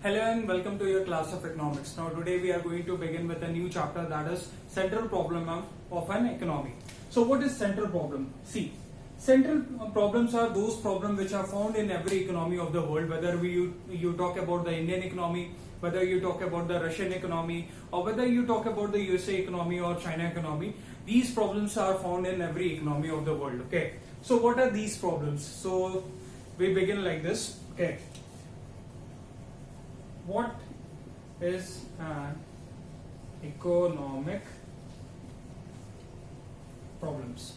Hello and welcome to your class of economics. Now today we are going to begin with a new chapter, that is central problem of an economy. So what is central problem? See, central problems are those problems which are found in every economy of the world, whether you talk about the Indian economy, whether you talk about the Russian economy, or whether you talk about the USA economy or China economy. These problems are found in every economy of the world. Okay, so what are these problems? So we begin like this. Okay, what is an economic problems?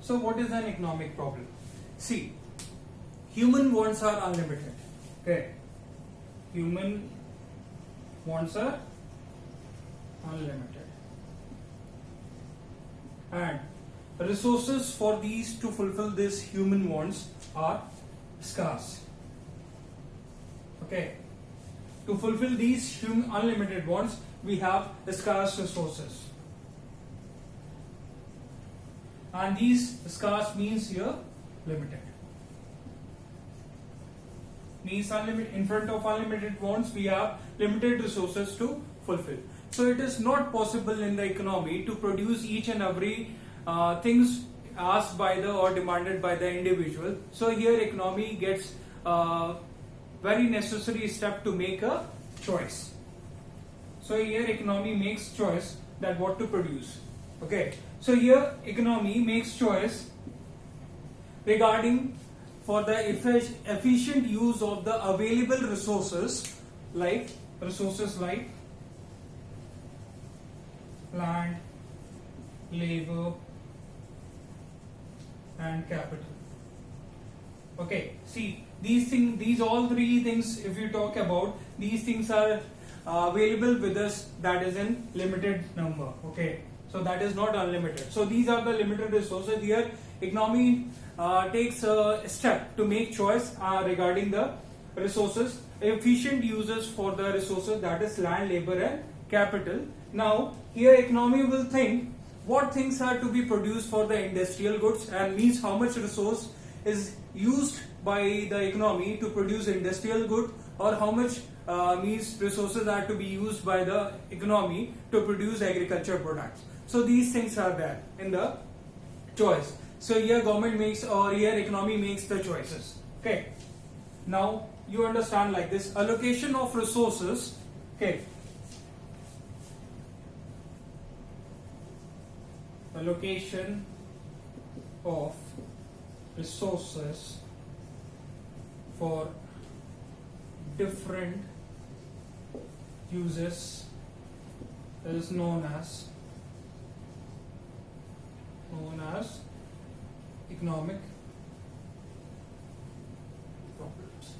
So what is an economic problem? See, human wants are unlimited. Okay, human wants are unlimited, and resources for these to fulfill these human wants are scarce. Okay, to fulfill these unlimited wants, we have scarce resources, and these scarce means here limited. Means unlimited. In front of unlimited wants, we have limited resources to fulfill. So it is not possible in the economy to produce each and every things asked by the or demanded by the individual. So here economy gets very necessary step to make a choice. So here economy makes choice that what to produce. Okay, so here economy makes choice regarding for the efficient use of the available resources like land, labor and capital. Okay, see, these all three things, if you talk about, these things are available with us, that is in limited number. Okay, so that is not unlimited. So these are the limited resources. Here economy takes a step to make choice regarding the resources, efficient uses for the resources, that is land, labor and capital. Now here economy will think what things are to be produced for the industrial goods, and means how much resource is used by the economy to produce industrial good, or how much means resources are to be used by the economy to produce agriculture products. So these things are there in the choice. So here government makes, or here economy makes the choices. Okay, now you understand like this: allocation of resources. Okay, allocation of resources for different uses is known as economic problems.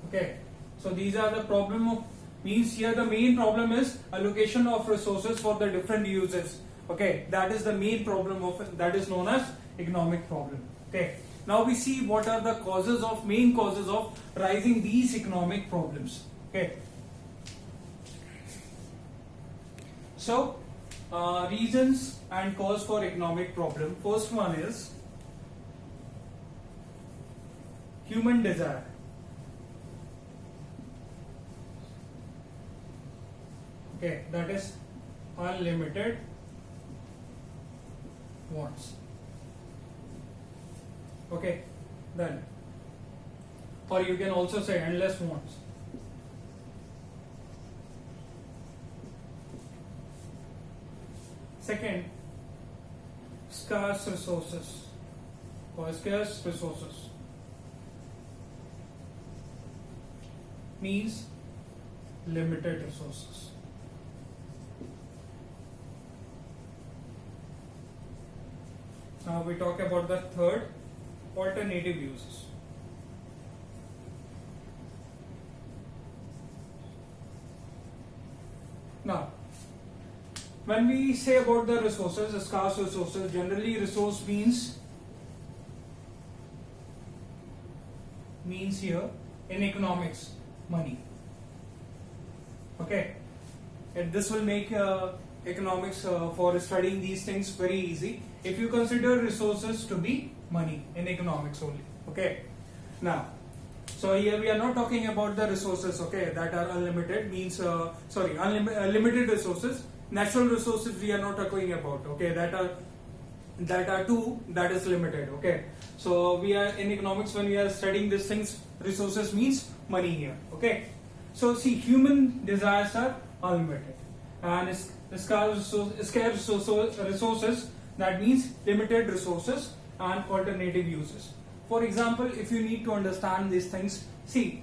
Okay, so these are the problem of, means here the main problem is allocation of resources for the different uses. Okay, that is the main problem of, that is known as economic problem. Okay, now we see what are the main causes of rising these economic problems. Okay, so reasons and cause for economic problem. First one is human desire. Okay, that is unlimited wants. Okay, then, or you can also say endless wants. Second, scarce resources or scarce resources means limited resources. Now we talk about the third, alternative uses. Now, when we say about the resources, scarce resources, generally resource means here in economics money. Okay, and this will make economics for studying these things very easy if you consider resources to be money in economics only. Okay. Now, so here we are not talking about the resources, okay, that are unlimited, means limited resources. Natural resources we are not talking about, okay, that are two, that is limited, okay. So we are in economics, when we are studying these things, resources means money here, okay. So see, human desires are unlimited, and scarce resources, that means limited resources and alternative uses. For example, if you need to understand these things, see,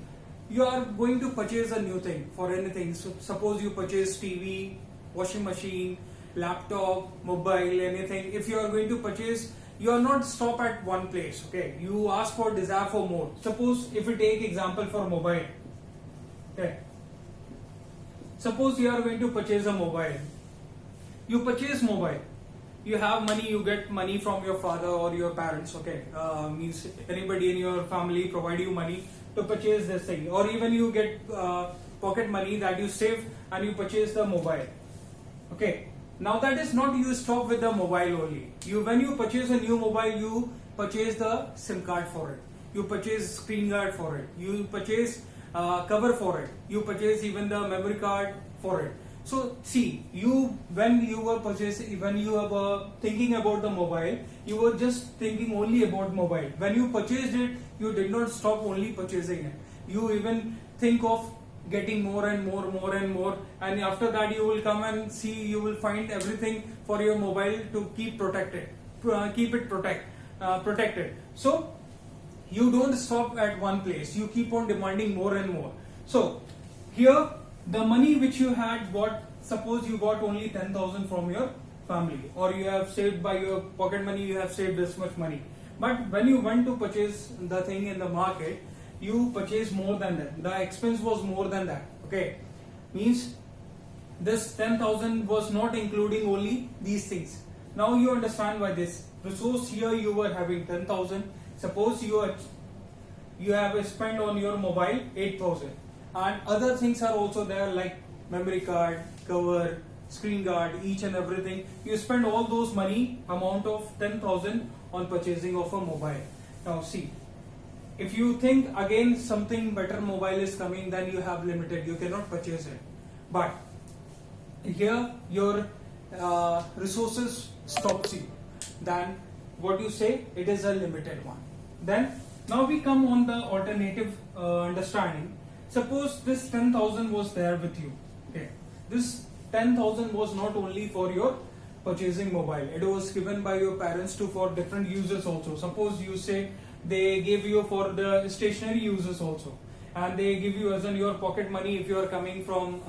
you are going to purchase a new thing for anything. So suppose you purchase TV, washing machine, laptop, mobile, anything. If you are going to purchase, you are not stop at one place, okay. You ask for, desire for more. Suppose if we take example for mobile, okay. Suppose you are going to purchase a mobile. You purchase mobile. You have money, you get money from your father or your parents, okay. Means anybody in your family provide you money to purchase this thing, or even you get pocket money that you save and you purchase the mobile, okay. Now that is not, you stop with the mobile only. When you purchase a new mobile, you purchase the SIM card for it, you purchase screen guard for it, you purchase cover for it, you purchase even the memory card for it. So see, when you were thinking about the mobile, you were just thinking only about mobile. When you purchased it, you did not stop only purchasing it. You even think of getting more and more, and after that you will come and see, you will find everything for your mobile to keep protected, protected. So you don't stop at one place, you keep on demanding more and more. So here, the money which you had got, suppose you got only 10,000 from your family, or you have saved by your pocket money, you have saved this much money. But when you went to purchase the thing in the market, you purchase more than that. The expense was more than that, okay. Means this 10,000 was not including only these things. Now you understand why this resource here you were having 10,000. Suppose you have spent on your mobile 8,000. And other things are also there, like memory card, cover, screen guard, each and everything. You spend all those money, amount of 10,000 on purchasing of a mobile. Now see, if you think again something better mobile is coming, then you have limited, you cannot purchase it. But here your resources stops you. Then what you say, it is a limited one. Then now we come on the alternative understanding. Suppose this 10,000 was there with you, okay. This 10,000 was not only for your purchasing mobile, it was given by your parents too for different uses also. Suppose you say they gave you for the stationary uses also, and they give you as in your pocket money if you are coming from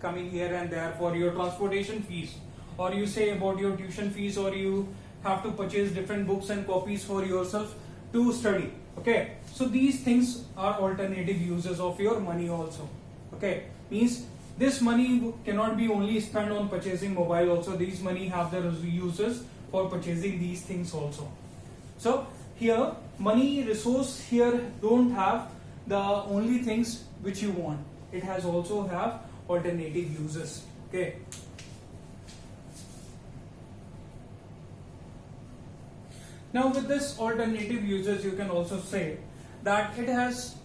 coming here and there for your transportation fees, or you say about your tuition fees, or you have to purchase different books and copies for yourself to study, okay. So these things are alternative uses of your money also, okay. Means this money cannot be only spent on purchasing mobile also. These money have the uses for purchasing these things also. So here money resource here don't have the only things which you want. It has also have alternative uses, okay. Now with this alternative uses, you can also say that it has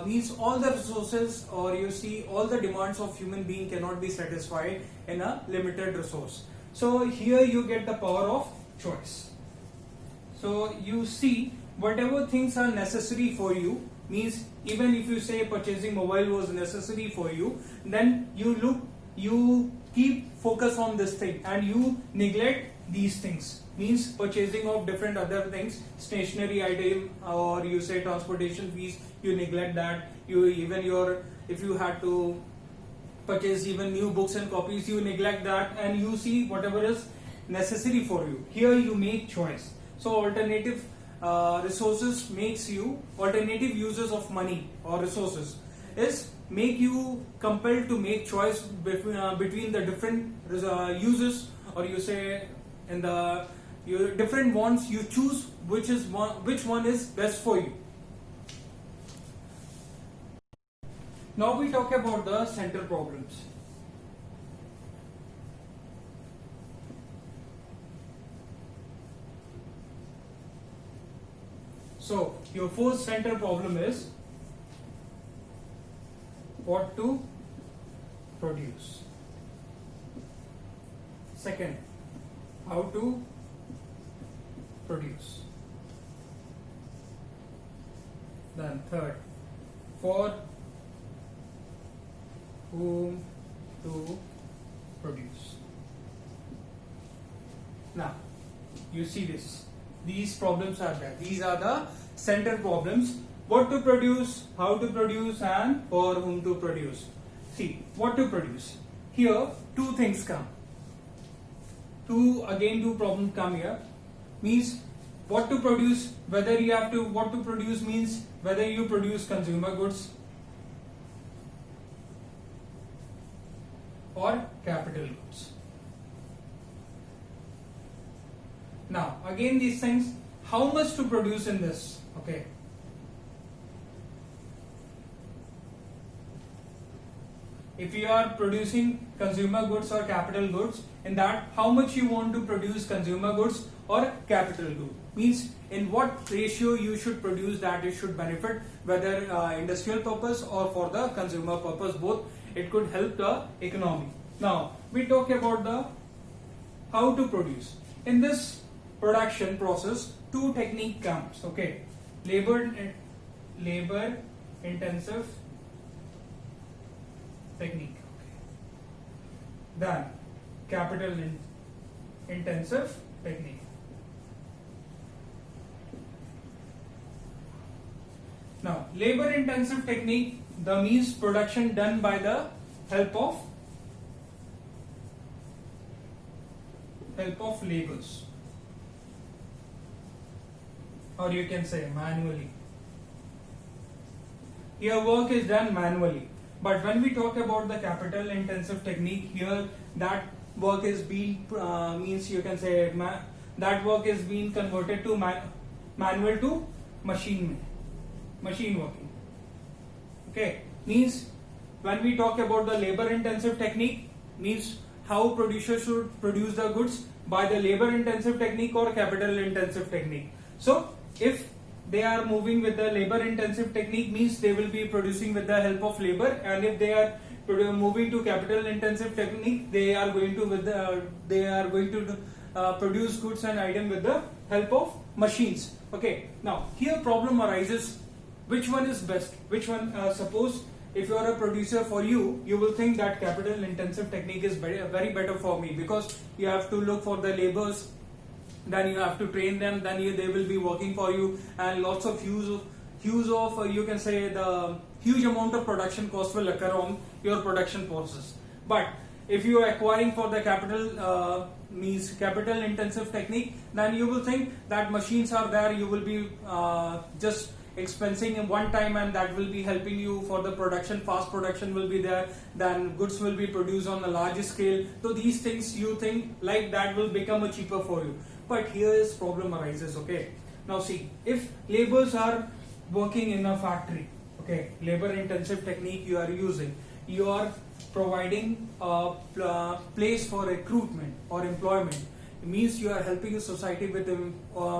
means all the resources, or you see all the demands of human being cannot be satisfied in a limited resource. So here you get the power of choice. So you see whatever things are necessary for you, means even if you say purchasing mobile was necessary for you, then you keep focus on this thing and you neglect these things, means purchasing of different other things, stationary item, or you say transportation fees, you neglect that. You even if you had to purchase even new books and copies, you neglect that, and you see whatever is necessary for you. Here you make choice. So alternative resources makes you, alternative uses of money or resources is make you compelled to make choice between the different uses, or you say in the your different wants, you choose which one is best for you. Now we talk about the center problems. So your first center problem is what to produce. Second, how to produce. Then third, for whom to produce. Now, you see this. These problems are there. These are the center problems. What to produce, how to produce, and for whom to produce. See, what to produce. Here, two things come. Two problems come here. Means what to produce, whether you have to, what to produce means whether you produce consumer goods or capital goods. Now, again these things, how much to produce in this? Okay. If you are producing consumer goods or capital goods, in that how much you want to produce consumer goods or capital goods, means in what ratio you should produce that it should benefit whether industrial purpose or for the consumer purpose, both it could help the economy. Now we talk about the how to produce. In this production process, two technique comes. Okay, labor intensive technique, then capital intensive technique. Now, labor intensive technique, the means production done by the help of labors, or you can say manually. Here work is done manually. But when we talk about the capital intensive technique, here that work is being means you can say that work is being converted to manual to machine working. Okay, means when we talk about the labor intensive technique, means how producers should produce the goods by the labor intensive technique or capital intensive technique. So if they are moving with the labor intensive technique, means they will be producing with the help of labor, and if they are moving to capital intensive technique, they are going to produce goods and item with the help of machines. Okay, now here problem arises, which one is best, which one, suppose if you are a producer, for you will think that capital intensive technique is very better for me, because you have to look for the laborers, then you have to train them, then they will be working for you, and lots of use of you can say the huge amount of production cost will occur on your production process. But if you are acquiring for the capital means capital intensive technique, then you will think that machines are there, you will be just expensing in one time, and that will be helping you for the production. Fast production will be there, then goods will be produced on a large scale. So these things you think like that will become a cheaper for you. But here is problem arises. Okay, now see, if laborers are working in a factory, okay, labor intensive technique you are using, you are providing a place for recruitment or employment. It means you are helping the society with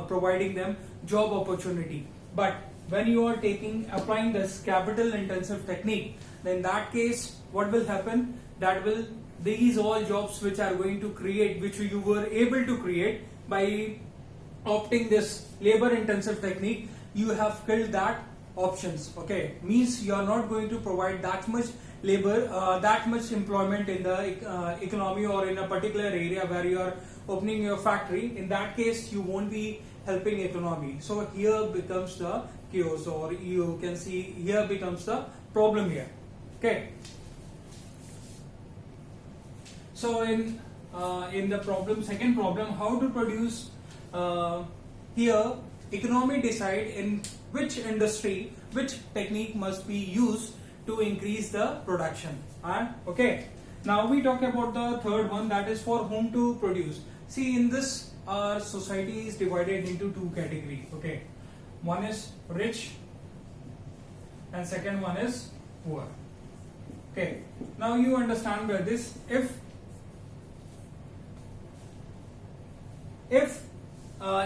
providing them job opportunity. But when you are applying this capital intensive technique, then in that case what will happen, that will, these all jobs which are going to create, which you were able to create by opting this labor intensive technique, you have killed that options. Okay, means you are not going to provide that much labor, that much employment in the economy or in a particular area where you are opening your factory. In that case you won't be helping economy. So here becomes the chaos, or you can see here becomes the problem here. Okay, so in the problem, second problem, how to produce, here economy decide in which industry which technique must be used to increase the production. Okay, now we talk about the third one, that is for whom to produce. See, in this our society is divided into two categories. Okay, one is rich and second one is poor. Okay, now you understand by this, if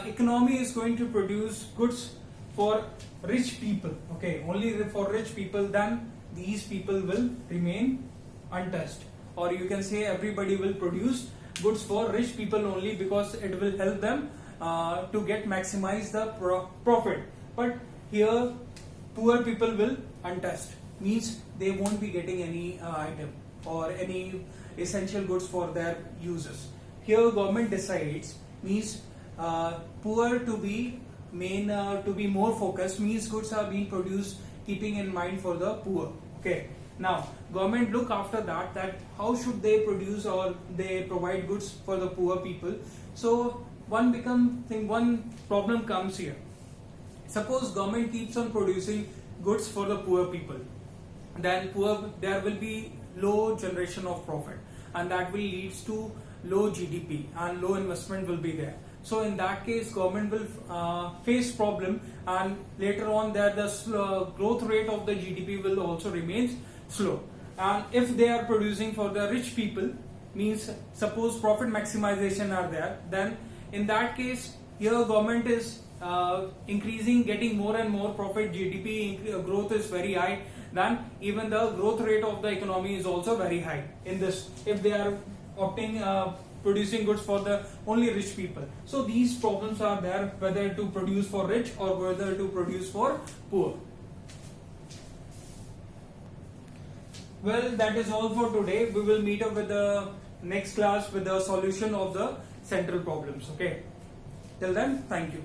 economy is going to produce goods for rich people, okay, only for rich people, then these people will remain untouched, or you can say everybody will produce goods for rich people only, because it will help them to get maximize the profit. But here poor people will untouched, means they won't be getting any item or any essential goods for their uses. Here government decides, means poor to be main to be more focused, means goods are being produced keeping in mind for the poor. Okay, now government look after that how should they produce or they provide goods for the poor people. So one problem comes here. Suppose government keeps on producing goods for the poor people, then there will be low generation of profit, and that will leads to low GDP and low investment will be there. So in that case government will face problem, and later on the growth rate of the GDP will also remain slow. And if they are producing for the rich people, means suppose profit maximization are there, then in that case here government is increasing, getting more and more profit, GDP growth is very high, then even the growth rate of the economy is also very high in this, if they are opting producing goods for the only rich people. So these problems are there, whether to produce for rich or whether to produce for poor. Well, that is all for today. We will meet up with the next class with the solution of the central problems. Okay, till then, thank you.